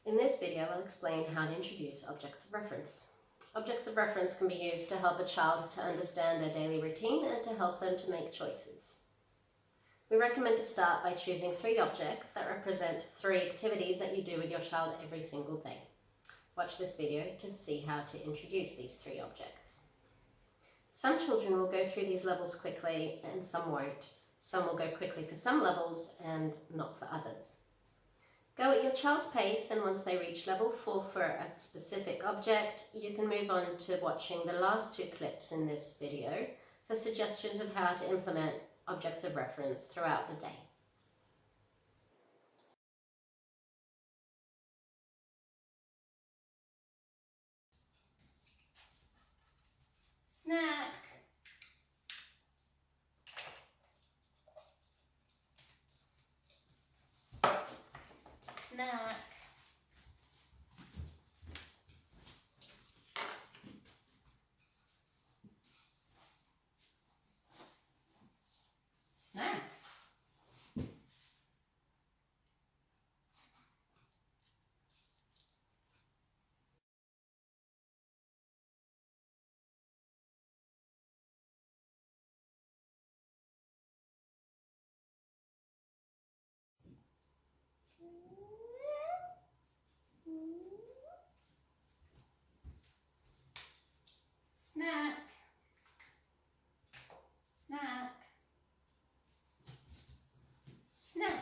In this video, I'll explain how to introduce objects of reference. Objects of reference can be used to help a child to understand their daily routine and to help them to make choices. We recommend to start by choosing 3 objects that represent 3 activities that you do with your child every single day. Watch this video to see how to introduce these 3 objects. Some children will go through these levels quickly and some won't. Some will go quickly for some levels and not for others. Go at your child's pace, and once they reach level 4 for a specific object, you can move on to watching the last 2 clips in this video for suggestions of how to implement objects of reference throughout the day. Snack. Snack. Snack. Snack. Snack. Snack. Snack.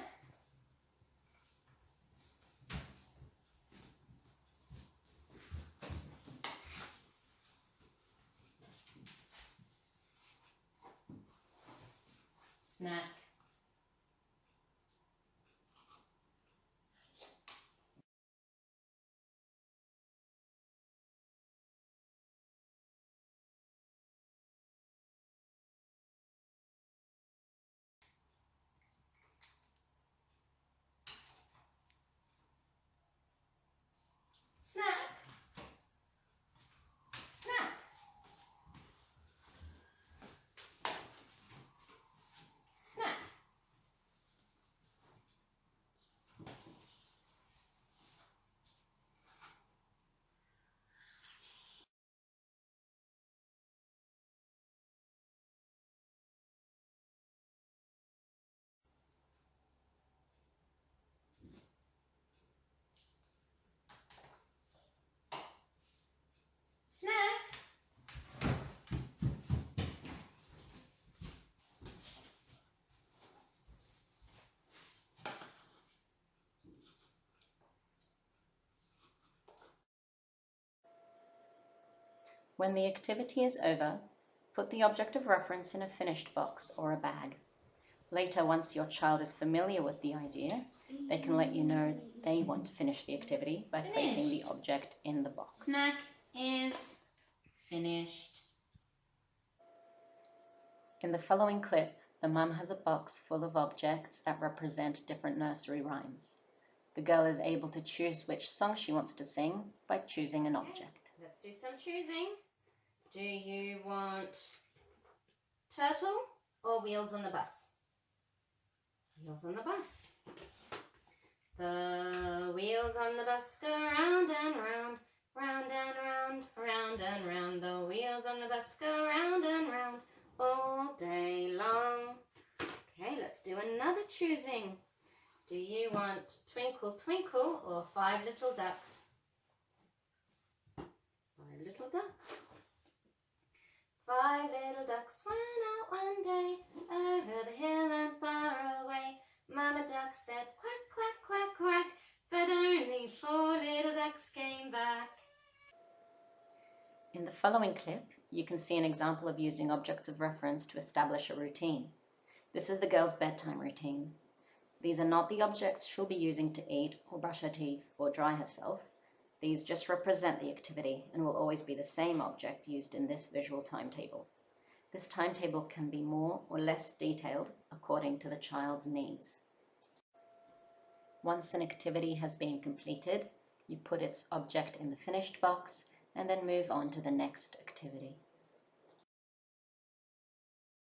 Snack. Snack. Snack. Snack. When the activity is over, put the object of reference in a finished box or a bag. Later, once your child is familiar with the idea, they can let you know they want to finish the activity by placing the object in the box. Snack is finished. In the following clip, the mum has a box full of objects that represent different nursery rhymes. The girl is able to choose which song she wants to sing by choosing an object. Let's do some choosing. Do you want turtle or wheels on the bus? Wheels on the bus. The wheels on the bus go round and round, round and round, round and round. The wheels on the bus go round and round all day long. Okay, let's do another choosing. Do you want Twinkle Twinkle or 5 Little Ducks? 5 little ducks. 5 little ducks went out one day, over the hill and far away. Mama duck said quack, quack, quack, quack, but only 4 little ducks came back. In the following clip, you can see an example of using objects of reference to establish a routine. This is the girl's bedtime routine. These are not the objects she'll be using to eat or brush her teeth or dry herself. These just represent the activity and will always be the same object used in this visual timetable. This timetable can be more or less detailed according to the child's needs. Once an activity has been completed, you put its object in the finished box and then move on to the next activity.